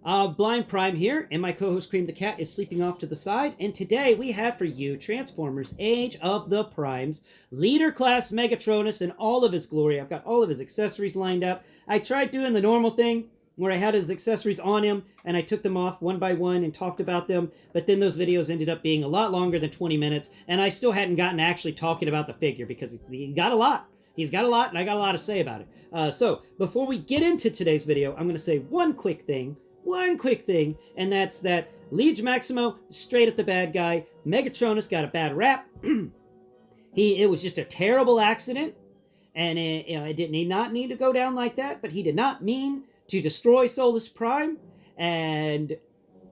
Blind Prime here, and my co-host Cream the Cat is sleeping off to the side, and today we have for you Transformers Age of the Primes Leader Class Megatronis in all of his glory. I've got all of his accessories lined up. I tried doing the normal thing, where I had his accessories on him, and I took them off one by one and talked about them, but then those videos ended up being a lot longer than 20 minutes, and I still hadn't gotten to actually talking about the figure, because he got a lot. He's got a lot, and I got a lot to say about it. So, before we get into today's video, I'm going to say one quick thing, and that's that Leige Maximo, straight at the bad guy. Megatronus got a bad rap. It was just a terrible accident, and it did not need to go down like that, but he did not mean to destroy Solus Prime, and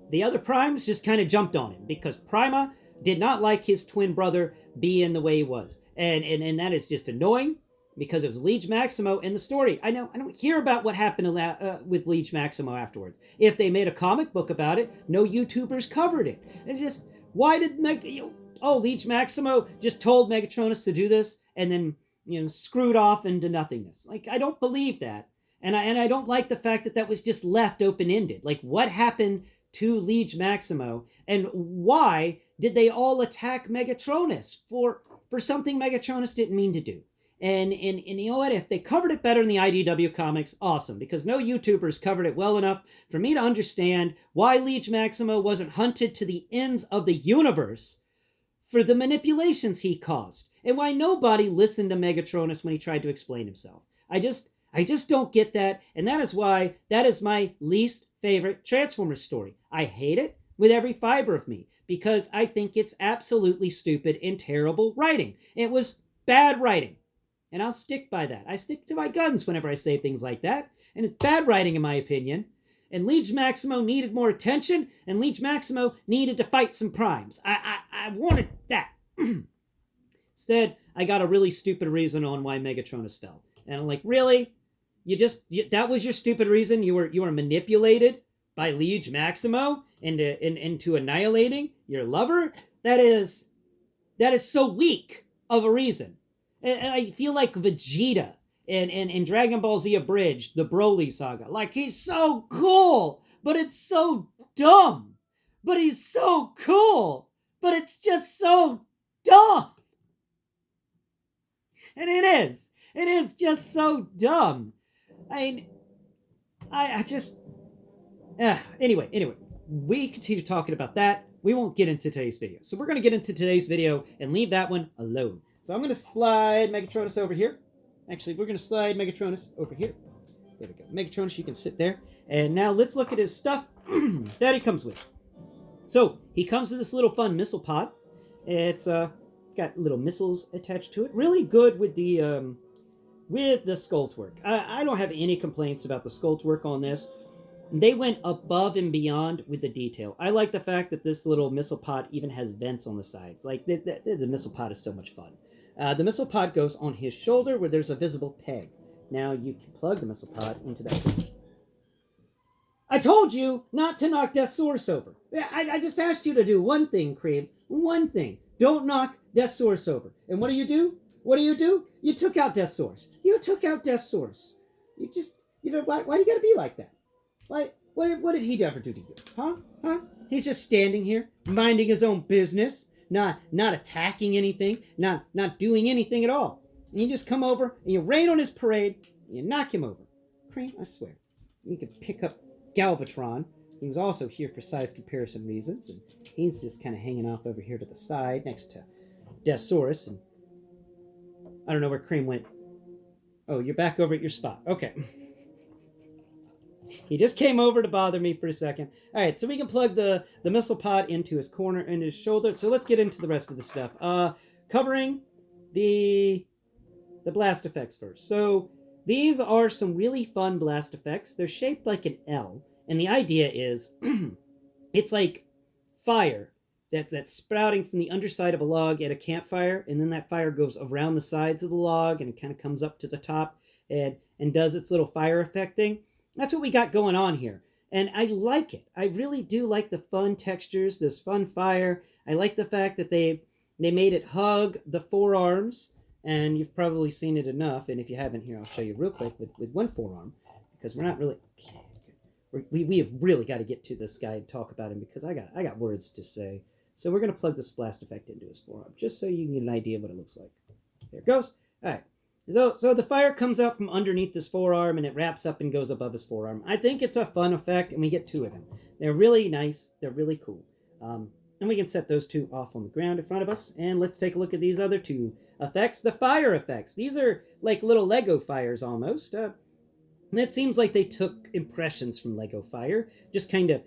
the other Primes just kind of jumped on him, because Prima did not like his twin brother being the way he was, and that is just annoying, because it was Leige Maximo in the story. I don't hear about what happened with Leige Maximo afterwards. If they made a comic book about it, no YouTubers covered it. And just, why did Leige Maximo just told Megatronus to do this, and then, screwed off into nothingness. Like, I don't believe that. And I don't like the fact that that was just left open-ended. Like, what happened to Leige Maximo, and why did they all attack Megatronus for something Megatronus didn't mean to do? And you know what? If they covered it better in the IDW comics, awesome. Because no YouTubers covered it well enough for me to understand why Leige Maximo wasn't hunted to the ends of the universe for the manipulations he caused. And why nobody listened to Megatronus when he tried to explain himself. I just don't get that. And that is why that is my least favorite Transformers story. I hate it with every fiber of me. Because I think it's absolutely stupid and terrible writing. It was bad writing. And I'll stick by that. I stick to my guns whenever I say things like that. And it's bad writing, in my opinion. And Leige Maximo needed more attention. And Leige Maximo needed to fight some Primes. I wanted that. Instead, I got a really stupid reason on why Megatronus fell. And I'm like, really? That was your stupid reason? You were manipulated by Leige Maximo into annihilating your lover? That is so weak of a reason. And I feel like Vegeta in Dragon Ball Z Abridged, the Broly saga. Like, he's so cool, but it's so dumb. But he's so cool, but it's just so dumb. And it is. It is just so dumb. I mean, Anyway, we continue talking about that. We won't get into today's video. So we're going to get into today's video and leave that one alone. So I'm going to slide Megatronus over here. Actually, we're going to slide Megatronus over here. There we go. Megatronus, you can sit there. And now let's look at his stuff that he comes with. So he comes with this little fun missile pod. It's got little missiles attached to it. Really good with the sculpt work. I don't have any complaints about the sculpt work on this. They went above and beyond with the detail. I like the fact that this little missile pod even has vents on the sides. Like, the missile pod is so much fun. The missile pod goes on his shoulder where there's a visible peg. Now you can plug the missile pod into that. I told you not to knock Deathsaurus over. I just asked you to do one thing, Cream. One thing. Don't knock Deathsaurus over. And what do? You took out Deathsaurus. You why do you gotta be like that? What did he ever do to you? Huh? He's just standing here, minding his own business, not attacking anything, not doing anything at all. And you just come over, and you rain on his parade, and you knock him over. Cream, I swear. You can pick up Galvatron, who's also here for size comparison reasons, and he's just kind of hanging off over here to the side, next to Deathsaurus, and I don't know where Cream went. Oh, you're back over at your spot. Okay. He just came over to bother me for a second. All right, so we can plug the missile pod into his corner and his shoulder. So let's get into the rest of the stuff. Covering the blast effects first. So these are some really fun blast effects. They're shaped like an L, and the idea is it's like fire that's sprouting from the underside of a log at a campfire, and then that fire goes around the sides of the log and it kind of comes up to the top and does its little fire effect thing. That's what we got going on here. And I like it. I really do like the fun textures, this fun fire. I like the fact that they made it hug the forearms. And you've probably seen it enough. And if you haven't, here, I'll show you real quick with one forearm. Because we're not really... we have really got to get to this guy and talk about him, because I got words to say. So we're going to plug this blast effect into his forearm, just so you can get an idea of what it looks like. There it goes. All right. So the fire comes out from underneath his forearm, and it wraps up and goes above his forearm. I think it's a fun effect, and we get two of them. They're really nice. They're really cool. And we can set those two off on the ground in front of us. And let's take a look at these other two effects, the fire effects. These are like little Lego fires almost. And it seems like they took impressions from Lego Fire, just kind of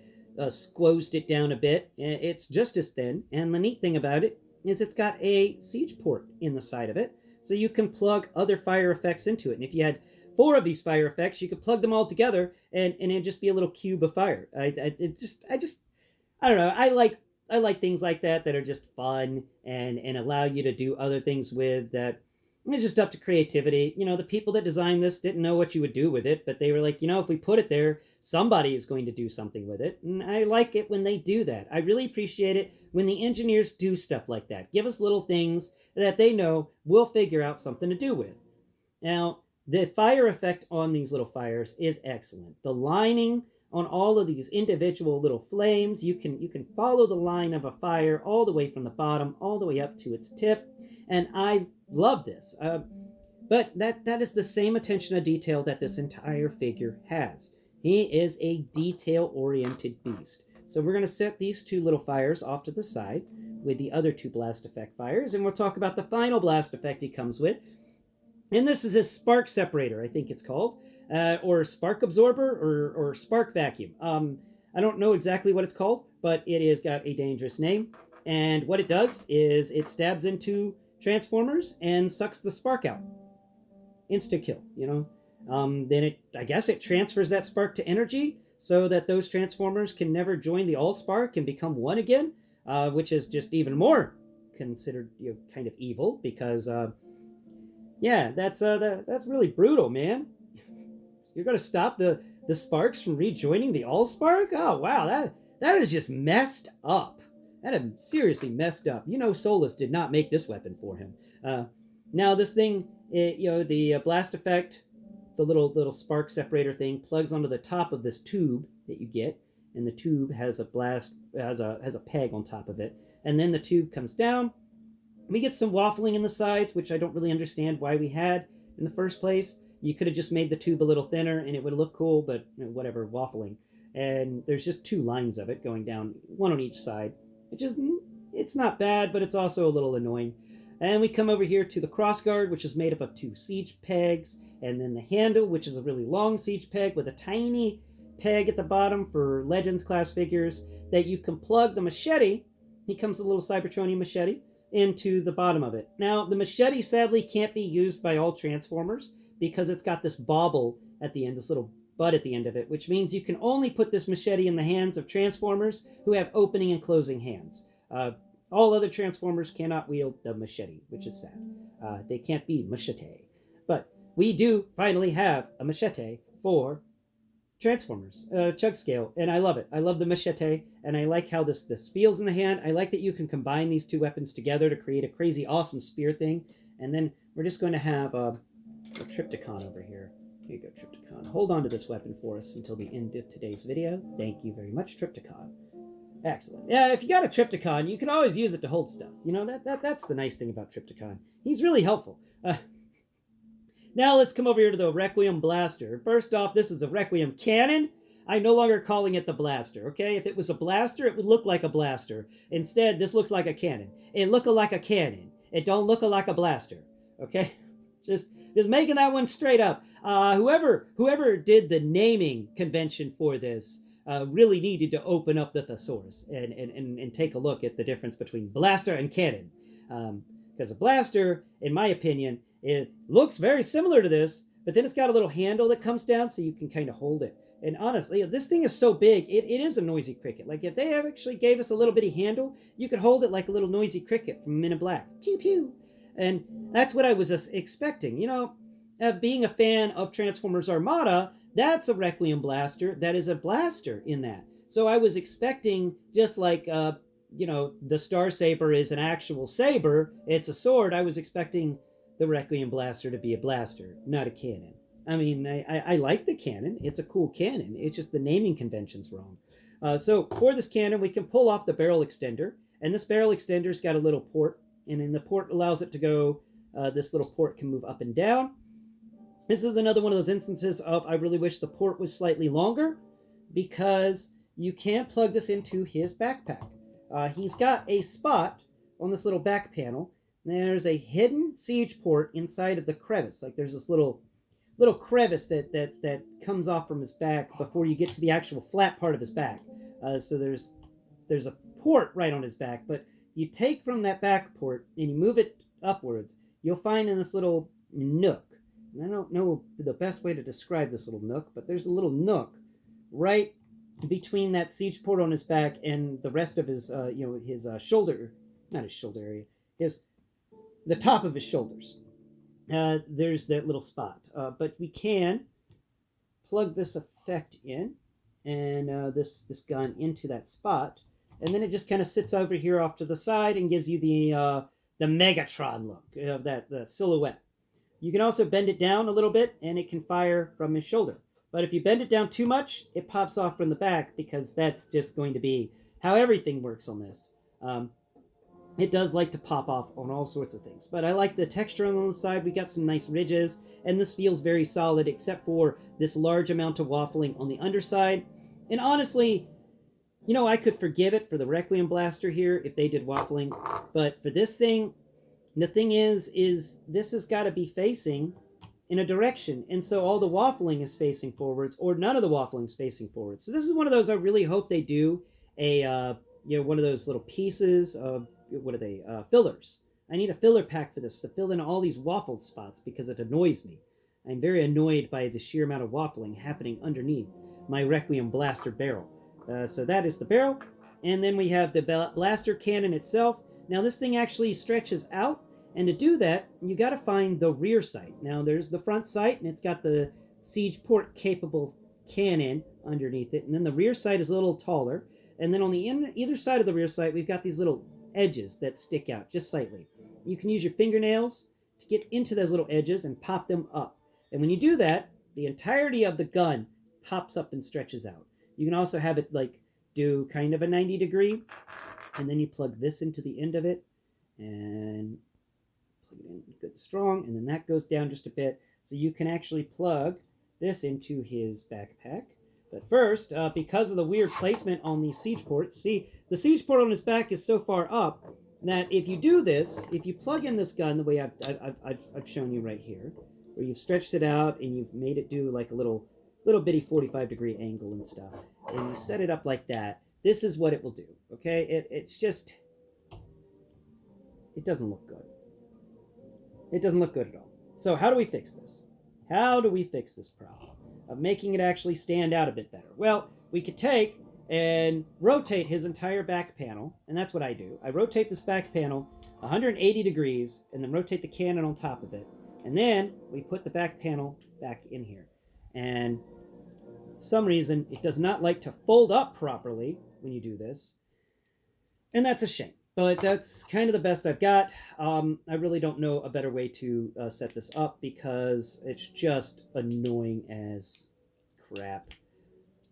squozed it down a bit. It's just as thin. And the neat thing about it is it's got a siege port in the side of it. So you can plug other fire effects into it. And if you had 4 of these fire effects, you could plug them all together, and it'd just be a little cube of fire. I don't know. I like things like that are just fun and allow you to do other things with that. It's just up to creativity. You know, the people that designed this didn't know what you would do with it, but they were like, you know, if we put it there, somebody is going to do something with it. And I like it when they do that. I really appreciate it when the engineers do stuff like that. Give us little things that they know we'll figure out something to do with. Now, the fire effect on these little fires is excellent. The lining on all of these individual little flames, you can follow the line of a fire all the way from the bottom all the way up to its tip, and I love this. But that is the same attention to detail that this entire figure has. He is a detail-oriented beast. So we're going to set these two little fires off to the side with the other 2 blast effect fires, and we'll talk about the final blast effect he comes with. And this is his spark separator, I think it's called. Or spark absorber, or spark vacuum. I don't know exactly what it's called, but it has got a dangerous name. And what it does is it stabs into transformers and sucks the spark out. Insta kill, you know. Then I guess it transfers that spark to energy so that those transformers can never join the all spark and become one again, which is just even more considered, you know, kind of evil, because yeah, that's really brutal, man. You're going to stop the sparks from rejoining the all-spark? Oh, wow, that is just messed up. That is seriously messed up. You know, Solus did not make this weapon for him. Now, this thing, you know, the blast effect, the little spark separator thing, plugs onto the top of this tube that you get, and the tube has a peg on top of it. And then the tube comes down. We get some waffling in the sides, which I don't really understand why we had in the first place. You could have just made the tube a little thinner and it would look cool, but you know, whatever, waffling. And there's just 2 lines of it going down, one on each side. It's not bad, but it's also a little annoying. And we come over here to the crossguard, which is made up of 2 siege pegs, and then the handle, which is a really long siege peg with a tiny peg at the bottom for Legends class figures that you can plug the machete. He comes with a little Cybertronian machete into the bottom of it. Now, the machete sadly can't be used by all Transformers, because it's got this bobble at the end, this little butt at the end of it, which means you can only put this machete in the hands of Transformers who have opening and closing hands. All other Transformers cannot wield the machete, which is sad. They can't be machete. But we do finally have a machete for Transformers, chug scale, and I love it. I love the machete, and I like how this feels in the hand. I like that you can combine these 2 weapons together to create a crazy awesome spear thing. And then we're just going to have a Trypticon over here. Here you go, Trypticon. Hold on to this weapon for us until the end of today's video. Thank you very much, Trypticon. Excellent. Yeah, if you got a Trypticon, you can always use it to hold stuff. You know, that's the nice thing about Trypticon. He's really helpful. Now let's come over here to the Requiem Blaster. First off, this is a Requiem Cannon. I'm no longer calling it the Blaster, okay? If it was a blaster, it would look like a blaster. Instead, this looks like a cannon. It look like a cannon. It don't look like a blaster, okay? Just making that one straight up. Whoever did the naming convention for this really needed to open up the thesaurus and take a look at the difference between blaster and cannon. Because a blaster, in my opinion, it looks very similar to this, but then it's got a little handle that comes down so you can kind of hold it. And honestly, this thing is so big, it is a noisy cricket. Like, if they actually gave us a little bitty handle, you could hold it like a little noisy cricket from Men in Black. Pew pew! And that's what I was expecting. You know, being a fan of Transformers Armada, that's a Requiem Blaster. That is a blaster in that. So I was expecting, just like, you know, the Star Saber is an actual saber, it's a sword, I was expecting the Requiem Blaster to be a blaster, not a cannon. I mean, I like the cannon. It's a cool cannon. It's just the naming convention's wrong. So for this cannon, we can pull off the barrel extender. And this barrel extender's got a little port. And then the port allows it to go, this little port can move up and down. This is another one of those instances of I really wish the port was slightly longer, because you can't plug this into his backpack. He's got a spot on this little back panel. There's a hidden siege port inside of the crevice. Like there's this little crevice that comes off from his back before you get to the actual flat part of his back. So there's a port right on his back, but you take from that back port and you move it upwards, you'll find in this little nook. And I don't know the best way to describe this little nook, but there's a little nook right between that siege port on his back and the rest of his, his shoulder, not his shoulder area, the top of his shoulders. There's that little spot. But we can plug this effect in and this gun into that spot, and then it just kind of sits over here off to the side and gives you the Megatron look of the silhouette. You can also bend it down a little bit, and it can fire from his shoulder. But if you bend it down too much, it pops off from the back, because that's just going to be how everything works on this. It does like to pop off on all sorts of things. But I like the texture on the side. We got some nice ridges, and this feels very solid, except for this large amount of waffling on the underside. And honestly, I could forgive it for the Requiem Blaster here if they did waffling. But for this thing, the thing is this has got to be facing in a direction, and so all the waffling is facing forwards, or none of the waffling is facing forwards. So this is one of those I really hope they do a one of those little pieces of fillers. I need a filler pack for this to fill in all these waffled spots, because it annoys me. I'm very annoyed by the sheer amount of waffling happening underneath my Requiem Blaster barrel. So that is the barrel, and then we have the blaster cannon itself. Now this thing actually stretches out. And to do that, you got to find the rear sight. Now, there's the front sight, and it's got the siege port capable cannon underneath it. And then the rear sight is a little taller. And then on the either side of the rear sight, we've got these little edges that stick out just slightly. You can use your fingernails to get into those little edges and pop them up. And when you do that, the entirety of the gun pops up and stretches out. You can also have it do kind of a 90 degree. And then you plug this into the end of it. And plug it in good and strong, and then that goes down just a bit, so you can actually plug this into his backpack. But first, because of the weird placement on these siege ports, see, the siege port on his back is so far up that if you do this, if you plug in this gun the way I've shown you right here, where you've stretched it out and you've made it do like a little bitty 45-degree angle and stuff, and you set it up like that, this is what it will do. Okay, it's just, it doesn't look good. It doesn't look good at all. So how do we fix this? How do we fix this problem of making it actually stand out a bit better? Well, we could take and rotate his entire back panel, and that's what I do. I rotate this back panel 180 degrees, and then rotate the cannon on top of it. And then we put the back panel back in here. And for some reason, it does not like to fold up properly when you do this. And that's a shame. But that's kind of the best I've got. I really don't know a better way to set this up, because it's just annoying as crap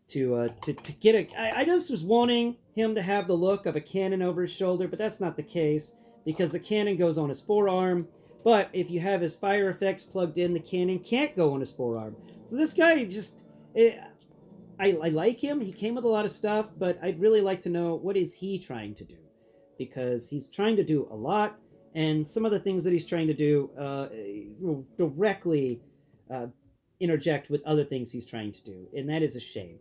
to get a... I just was wanting him to have the look of a cannon over his shoulder, but that's not the case, because the cannon goes on his forearm. But if you have his fire effects plugged in, the cannon can't go on his forearm. So this guy just... I like him. He came with a lot of stuff, but I'd really like to know, what is he trying to do? Because he's trying to do a lot, and some of the things that he's trying to do will directly interject with other things he's trying to do, and that is a shame.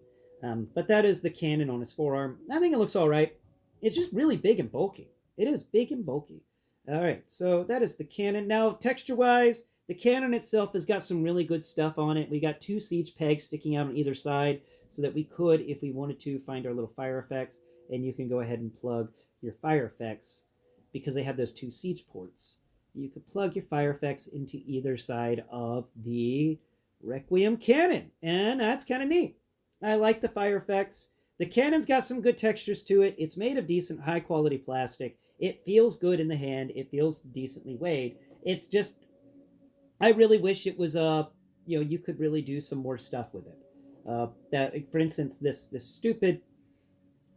But that is the cannon on his forearm. I think it looks all right. It's just really big and bulky. It is big and bulky. All right, so that is the cannon. Now, texture-wise, the cannon itself has got some really good stuff on it. We got 2 siege pegs sticking out on either side, so that we could, if we wanted to, find our little fire effects, and you can go ahead and plug your fire effects, because they have those 2 siege ports. You could plug your fire effects into either side of the Requiem cannon, and that's kind of neat. I like the fire effects. The cannon's got some good textures to it. It's made of decent high quality plastic. It feels good in the hand. It feels decently weighed. It's just, I really wish it was you could really do some more stuff with it. That, for instance, this stupid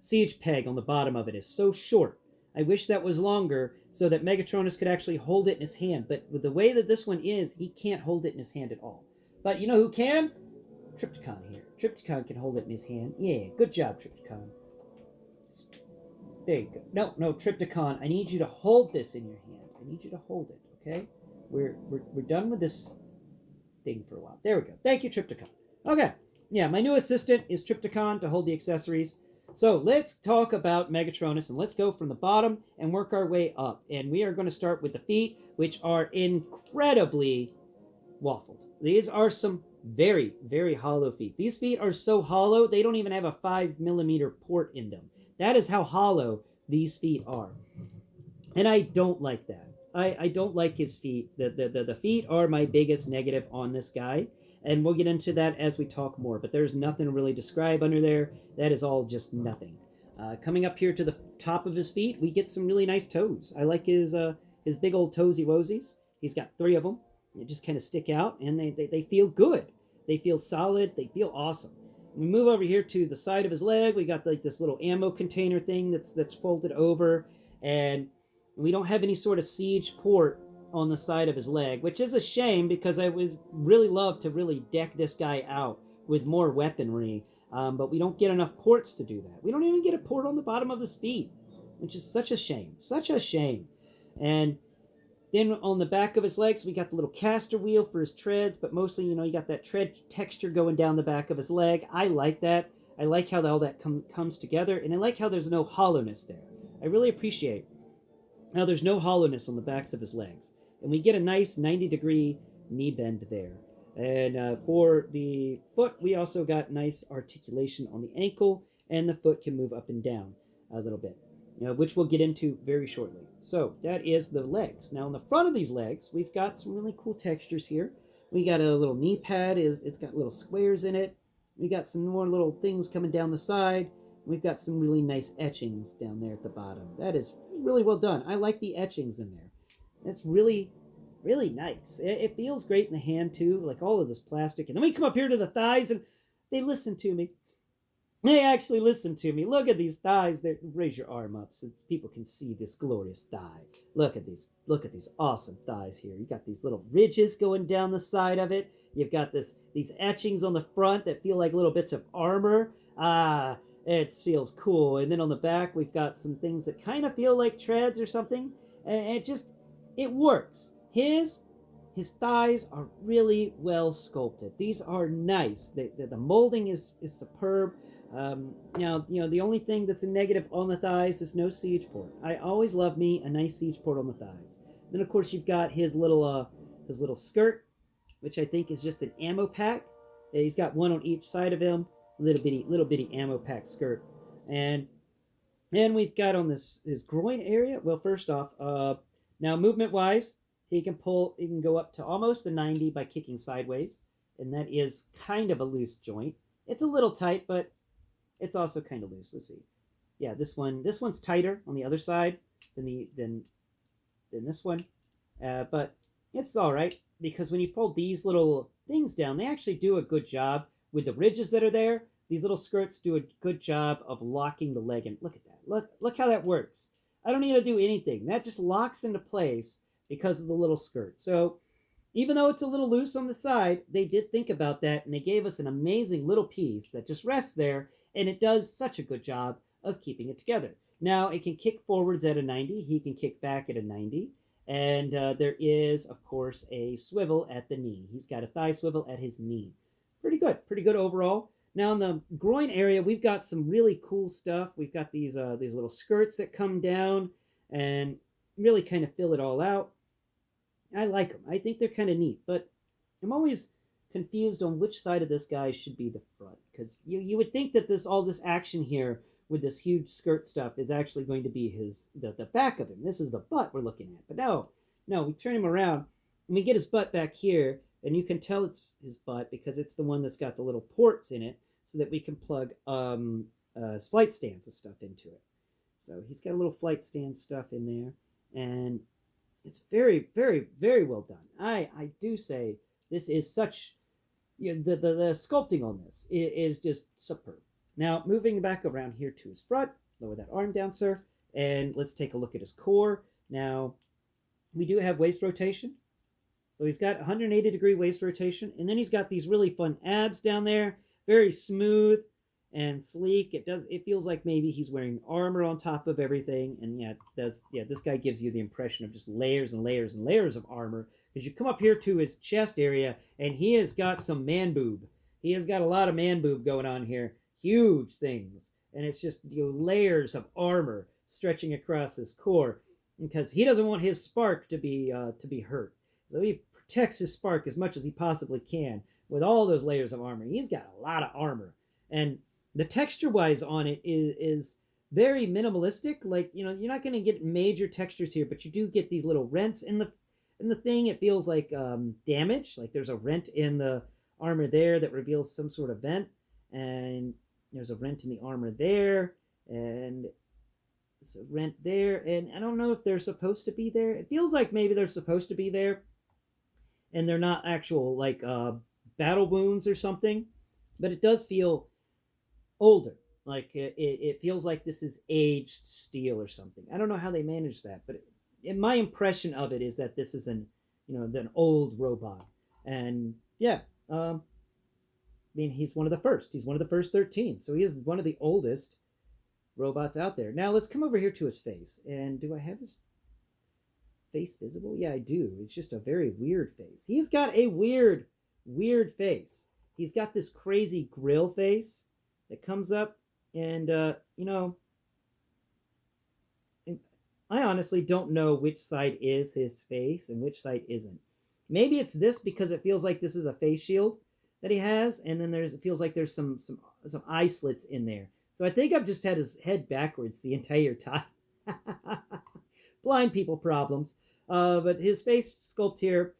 siege peg on the bottom of it is so short. I wish that was longer so that Megatronus could actually hold it in his hand. But with the way that this one is, he can't hold it in his hand at all. But you know who can? Trypticon here. Trypticon can hold it in his hand. Yeah, good job, Trypticon. There you go. No, no, Trypticon, I need you to hold this in your hand. I need you to hold it, okay? We're done with this thing for a while. There we go. Thank you, Trypticon. Okay. Yeah, my new assistant is Trypticon to hold the accessories. So let's talk about Megatronus, and let's go from the bottom and work our way up. And we are going to start with the feet, which are incredibly waffled. These are some very, very hollow feet. These feet are so hollow, they don't even have a 5mm port in them. That is how hollow these feet are. And I don't like that. I don't like his feet. The feet are my biggest negative on this guy. And we'll get into that as we talk more. But there's nothing to really describe under there. That is all just nothing. Coming up here to the top of his feet, we get some really nice toes. I like his big old toesy woesies. He's got 3 of them. They just kind of stick out, and they feel good. They feel solid. They feel awesome. We move over here to the side of his leg. We got like this little ammo container thing that's folded over, and we don't have any sort of siege port on the side of his leg, which is a shame because I would really love to really deck this guy out with more weaponry, but we don't get enough ports to do that. We don't even get a port on the bottom of his feet, which is such a shame. Such a shame. And then on the back of his legs, we got the little caster wheel for his treads, but mostly, you got that tread texture going down the back of his leg. I like that. I like how all that comes together, and I like how there's no hollowness there. I really appreciate how there's no hollowness on the backs of his legs. And we get a nice 90-degree knee bend there. And for the foot, we also got nice articulation on the ankle, and the foot can move up and down a little bit, which we'll get into very shortly. So that is the legs. Now on the front of these legs, we've got some really cool textures here. We got a little knee pad. It's got little squares in it. We got some more little things coming down the side. We've got some really nice etchings down there at the bottom. That is really well done. I like the etchings in there. That's really, really nice. It feels great in the hand too, like all of this plastic. And then we come up here to the thighs, and they listen to me. They actually listen to me. Look at these thighs. Raise your arm up so people can see this glorious thigh. Look at these. Look at these awesome thighs here. You got these little ridges going down the side of it. You've got these etchings on the front that feel like little bits of armor. It feels cool. And then on the back, we've got some things that kind of feel like treads or something. And it works. His thighs are really well sculpted. These are nice. The molding is superb. Now, the only thing that's a negative on the thighs is no siege port. I always love me a nice siege port on the thighs. Then, of course, you've got his little skirt, which I think is just an ammo pack. He's got one on each side of him, little bitty ammo pack skirt. And we've got on his groin area. Well, first off, now movement-wise, he can go up to almost a 90 by kicking sideways, and that is kind of a loose joint. It's a little tight, but it's also kind of loose. Let's see. Yeah, this one's tighter on the other side than this one, but it's all right because when you fold these little things down, they actually do a good job with the ridges that are there. These little skirts do a good job of locking the leg in. Look at that. Look how that works. I don't need to do anything. That just locks into place because of the little skirt. So even though it's a little loose on the side, they did think about that, and they gave us an amazing little piece that just rests there, and it does such a good job of keeping it together. Now, it can kick forwards at a 90. He can kick back at a 90. And there is, of course, a swivel at the knee. He's got a thigh swivel at his knee. Pretty good overall. Now, in the groin area, we've got some really cool stuff. We've got these little skirts that come down and really kind of fill it all out. I like them. I think they're kind of neat, but I'm always confused on which side of this guy should be the front, because you would think that all this action here with this huge skirt stuff is actually going to be the back of him. This is the butt we're looking at, but no, we turn him around and we get his butt back here, and you can tell it's his butt because it's the one that's got the little ports in it, so that we can plug his flight stands and stuff into it. So he's got a little flight stand stuff in there, and it's very, very, very well done. I do say this is such the sculpting on this is just superb. Now, moving back around here to his front, lower that arm down, sir, and let's take a look at his core. Now, we do have waist rotation. So he's got 180-degree waist rotation, and then he's got these really fun abs down there, very smooth and sleek. It feels like maybe he's wearing armor on top of everything, and this guy gives you the impression of just layers and layers and layers of armor. Because you come up here to his chest area, and he has got some man boob. He has got a lot of man boob going on here, huge things, and it's just layers of armor stretching across his core, because he doesn't want his spark to be hurt. So he protects his spark as much as he possibly can with all those layers of armor. He's got a lot of armor, and the texture-wise on it is very minimalistic. Like, you're not going to get major textures here, but you do get these little rents in the thing. It feels like damage, like there's a rent in the armor there that reveals some sort of vent, and there's a rent in the armor there, and it's a rent there, and I don't know if they're supposed to be there. It feels like maybe they're supposed to be there, and they're not actual like battle wounds or something, but it does feel older. Like it feels like this is aged steel or something. I don't know how they managed that, but my impression of it is that this is an old robot, and yeah, I mean, he's one of the first. He's one of the first 13, so he is one of the oldest robots out there. Now let's come over here to his face. And do I have his face visible? Yeah, I do. It's just a very weird face. He's got a weird face. He's got this crazy grill face that comes up, and I honestly don't know which side is his face and which side isn't. Maybe it's this, because it feels like this is a face shield that he has, and then it feels like there's some eye slits in there. So I think I've just had his head backwards the entire time. Blind people problems. But his face sculpt here,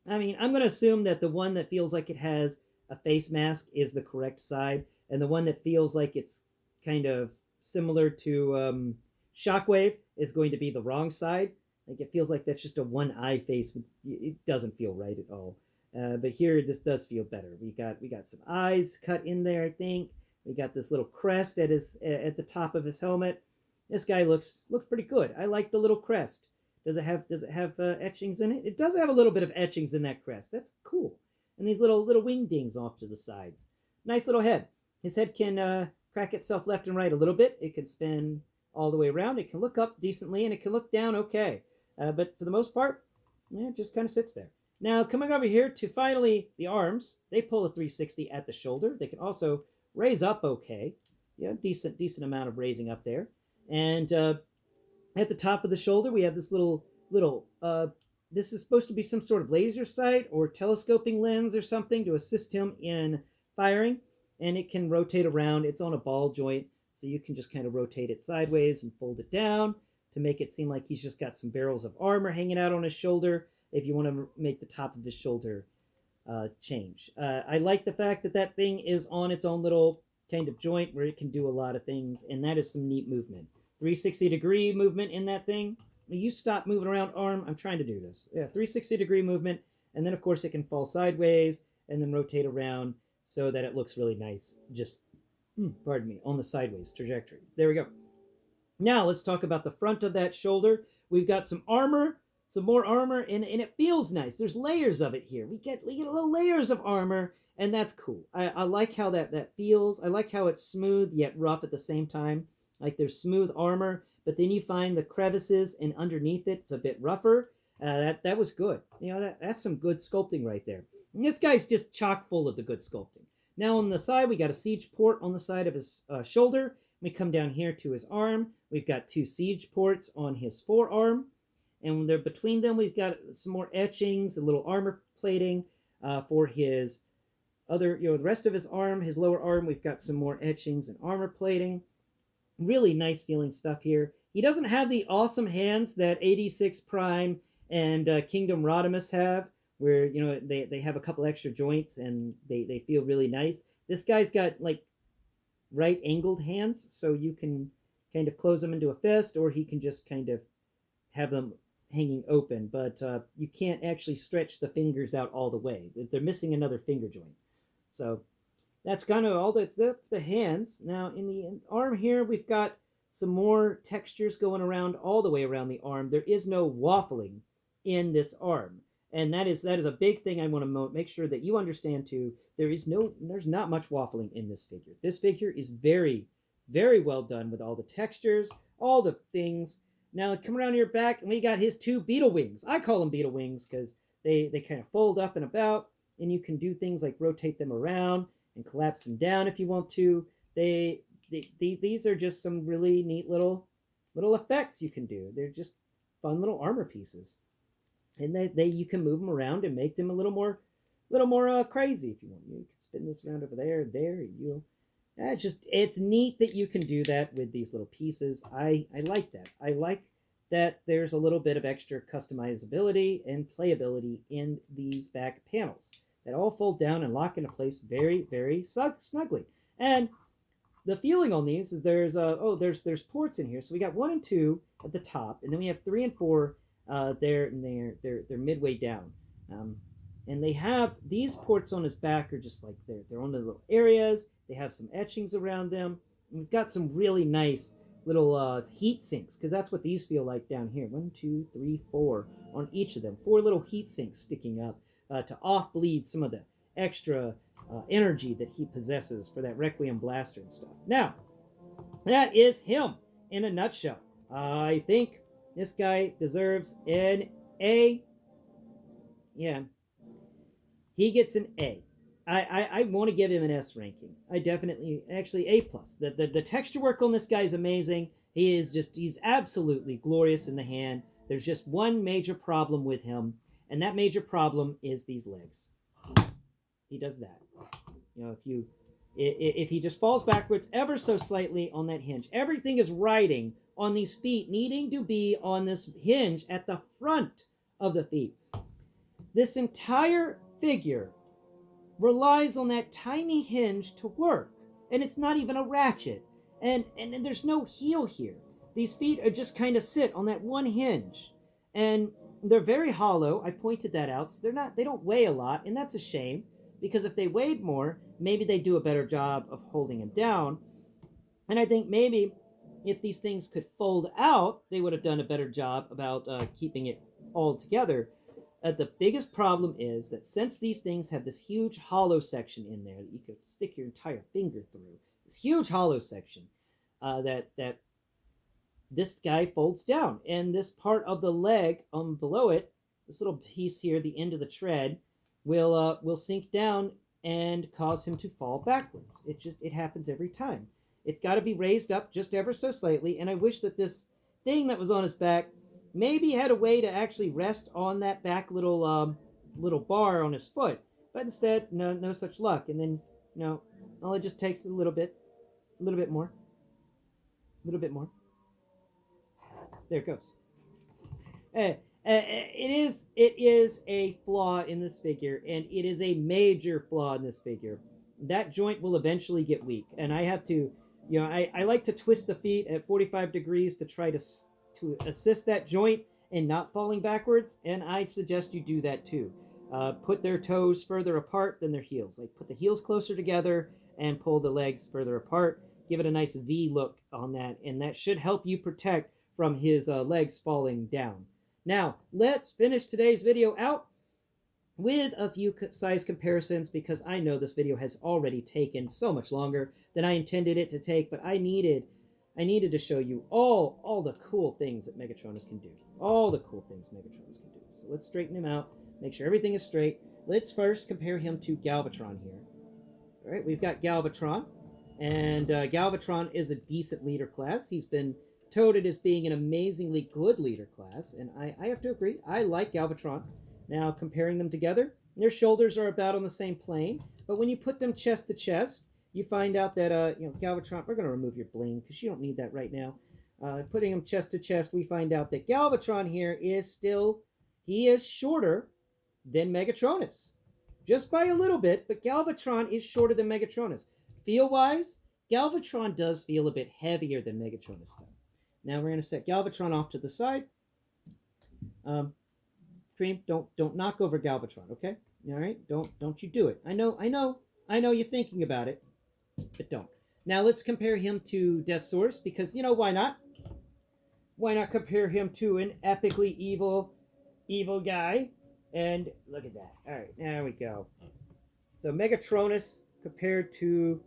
I mean, I'm going to assume that the one that feels like it has a face mask is the correct side, and the one that feels like it's kind of similar to Shockwave is going to be the wrong side. Like, it feels like that's just a one-eye face. It doesn't feel right at all. But here, this does feel better. We got some eyes cut in there, I think. We got this little crest at the top of his helmet. This guy looks pretty good. I like the little crest. Does it have etchings in it? It does have a little bit of etchings in that crest. That's cool. And these little wing dings off to the sides. Nice little head. His head can crack itself left and right a little bit. It can spin all the way around. It can look up decently, and it can look down okay. But for the most part, it just kind of sits there. Now, coming over here to finally the arms, they pull a 360 at the shoulder. They can also raise up okay. Yeah, decent amount of raising up there. And at the top of the shoulder, we have this little this is supposed to be some sort of laser sight or telescoping lens or something to assist him in firing. And it can rotate around. It's on a ball joint, so you can just kind of rotate it sideways and fold it down to make it seem like he's just got some barrels of armor hanging out on his shoulder, if you want to make the top of his shoulder change. I like the fact that thing is on its own little kind of joint where it can do a lot of things, and that is some neat movement. 360-degree movement in that thing. You stop moving around, arm. I'm trying to do this. Yeah, 360-degree movement, and then, of course, it can fall sideways and then rotate around so that it looks really nice, just, pardon me, on the sideways trajectory. There we go. Now, let's talk about the front of that shoulder. We've got some armor, some more armor, and it feels nice. There's layers of it here. We get little layers of armor, and that's cool. I like how that feels. I like how it's smooth yet rough at the same time. Like, there's smooth armor, but then you find the crevices, and underneath it's a bit rougher. That was good. That's some good sculpting right there. And this guy's just chock full of the good sculpting. Now on the side, we got a siege port on the side of his shoulder. We come down here to his arm. We've got 2 siege ports on his forearm. And there between them, we've got some more etchings, a little armor plating for his other, the rest of his arm, his lower arm. We've got some more etchings and armor plating. Really nice feeling stuff here. He doesn't have the awesome hands that 86 Prime and Kingdom Rodimus have, where they have a couple extra joints and they feel really nice. This guy's got like right angled hands, so you can kind of close them into a fist, or he can just kind of have them hanging open, but you can't actually stretch the fingers out all the way. They're missing another finger joint. So that's kind of all that's up the hands. Now in the arm here, we've got some more textures going around all the way around the arm. There is no waffling in this arm. And that is a big thing I want to make sure that you understand too. There's not much waffling in this figure. This figure is very, very well done with all the textures, all the things. Now come around your back, and we got his two beetle wings. I call them beetle wings because they kind of fold up and about, and you can do things like rotate them around and collapse them down if you want to. These are just some really neat little effects you can do. They're just fun little armor pieces. And you can move them around and make them a little more crazy if you want. You can spin this around over there, it's neat that you can do that with these little pieces. I like that. I like that there's a little bit of extra customizability and playability in these back panels that all fold down and lock into place very, very snugly. And the feeling on these is there's ports in here. So we got 1 and 2 at the top, and then we have 3 and 4 they're midway down, and they have these ports on his back are just like they're on the little areas. They have some etchings around them, and we've got some really nice little heat sinks, because that's what these feel like down here. 1, 2, 3, 4 on each of them. 4 little heat sinks sticking up to off bleed some of the extra energy that he possesses for that Requiem blaster and stuff. Now, that is him in a nutshell. I think this guy deserves an A. Yeah. He gets an A. I want to give him an S ranking. I definitely, actually A+. The texture work on this guy is amazing. He's absolutely glorious in the hand. There's just one major problem with him, and that major problem is these legs. He does that. You know, if he just falls backwards ever so slightly on that hinge, everything is riding on these feet needing to be on this hinge at the front of the feet. This entire figure relies on that tiny hinge to work, and it's not even a ratchet, and there's no heel here. These feet are just kind of sit on that one hinge, and they're very hollow. I pointed that out. So they don't weigh a lot, and that's a shame, because if they weighed more, maybe they'd do a better job of holding him down. And I think maybe if these things could fold out, they would have done a better job about keeping it all together. The biggest problem is that since these things have this huge hollow section in there that you could stick your entire finger through, this huge hollow section, that this guy folds down, and this part of the leg below it, this little piece here, the end of the tread, will sink down and cause him to fall backwards. It happens every time. It's got to be raised up just ever so slightly, and I wish that this thing that was on his back maybe had a way to actually rest on that back little bar on his foot, but instead, no such luck. And then, all it just takes a little bit more. There it goes. It is a flaw in this figure, and it is a major flaw in this figure. That joint will eventually get weak, and I have to, I like to twist the feet at 45 degrees to try to assist that joint in not falling backwards, and I suggest you do that too. Put their toes further apart than their heels. Like, put the heels closer together and pull the legs further apart. Give it a nice V look on that, and that should help you protect from his legs falling down. Now, let's finish today's video out with a few size comparisons, because I know this video has already taken so much longer than I intended it to take, but I needed to show you all the cool things that Megatronus can do. All the cool things Megatronus can do. So let's straighten him out, make sure everything is straight. Let's first compare him to Galvatron here. All right, we've got Galvatron, and Galvatron is a decent leader class. He's been touted as being an amazingly good leader class, and I have to agree. I like Galvatron. Now, comparing them together, their shoulders are about on the same plane, but when you put them chest to chest, you find out that, Galvatron, we're going to remove your bling because you don't need that right now. Putting them chest to chest, we find out that Galvatron here he is shorter than Megatronus. Just by a little bit, but Galvatron is shorter than Megatronus. Feel-wise, Galvatron does feel a bit heavier than Megatronus, though. Now we're going to set Galvatron off to the side. Cream, don't knock over Galvatron, okay? All right, don't you do it. I know you're thinking about it, but don't. Now let's compare him to Deathsaurus because why not? Why not compare him to an epically evil guy? And look at that. All right, there we go. So Megatronus compared to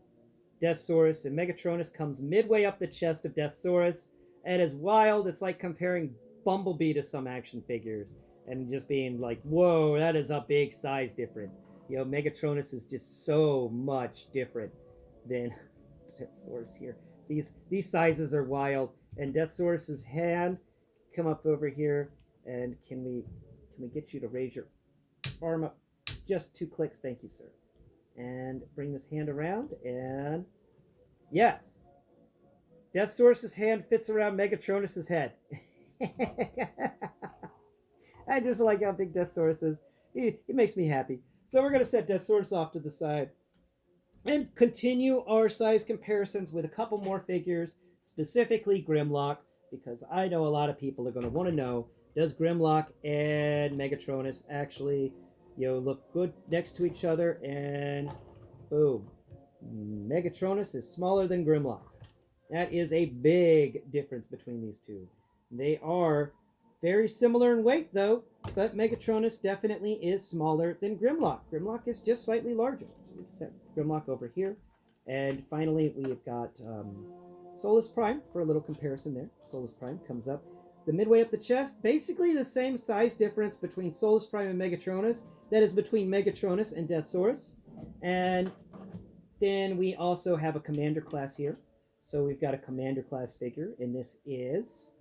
Deathsaurus, and Megatronus comes midway up the chest of Deathsaurus, and is wild. It's like comparing Bumblebee to some action figures, and just being like, whoa, that is a big size difference. Megatronus is just so much different than Deathsaurus here. These sizes are wild, and Deathsaurus's hand, come up over here, and can we get you to raise your arm up just 2 clicks? Thank you, sir. And bring this hand around, and yes, Deathsaurus's hand fits around Megatronus's head. I just like how big Deathsaurus is. He makes me happy. So we're going to set Deathsaurus off to the side and continue our size comparisons with a couple more figures, specifically Grimlock, because I know a lot of people are going to want to know, does Grimlock and Megatronus actually look good next to each other? And boom, Megatronus is smaller than Grimlock. That is a big difference between these two. They are very similar in weight, though, but Megatronus definitely is smaller than Grimlock. Grimlock is just slightly larger. Let's set Grimlock over here. And finally, we've got Solus Prime for a little comparison there. Solus Prime comes up the midway up the chest. Basically the same size difference between Solus Prime and Megatronus that is between Megatronus and Deathsaurus. And then we also have a Commander class here. So we've got a Commander class figure, and this is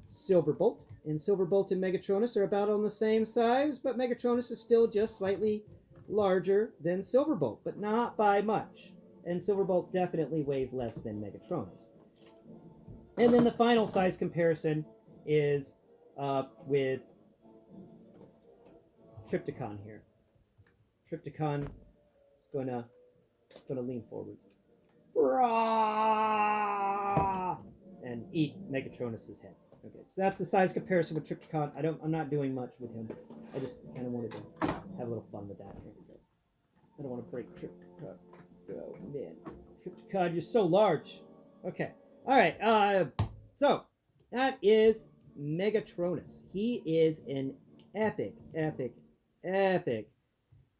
Silverbolt. And Silverbolt and Megatronus are about on the same size, but Megatronus is still just slightly larger than Silverbolt, but not by much. And Silverbolt definitely weighs less than Megatronus. And then the final size comparison is with Trypticon here. Trypticon is going to lean forwards and eat Megatronus's head. Okay, so that's the size comparison with Trypticon. I'm not doing much with him. I just kind of wanted to have a little fun with that. Here we go. I don't want to break Trypticon. Oh man, Trypticon, you're so large. Okay, all right. So that is Megatronus. He is an epic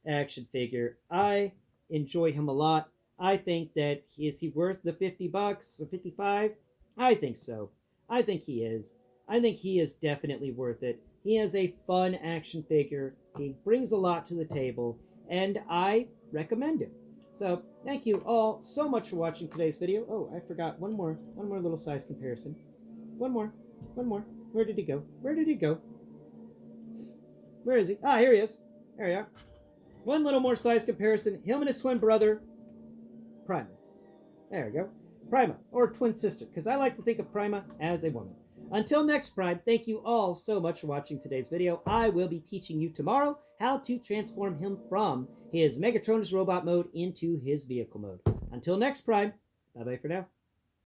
action figure. I enjoy him a lot. I think that is he worth the $50 or 55? I think so. I think he is. I think he is definitely worth it. He is a fun action figure. He brings a lot to the table, and I recommend him. So thank you all so much for watching today's video. Oh, I forgot one more little size comparison. One more. Where did he go? Where is he? Ah, here he is. There we are. One little more size comparison. Him and his twin brother, Prima. There we go. Prima, or twin sister, because I like to think of Prima as a woman. Until next Prime, thank you all so much for watching today's video. I will be teaching you tomorrow how to transform him from his Megatronus robot mode into his vehicle mode. Until next Prime, bye-bye for now.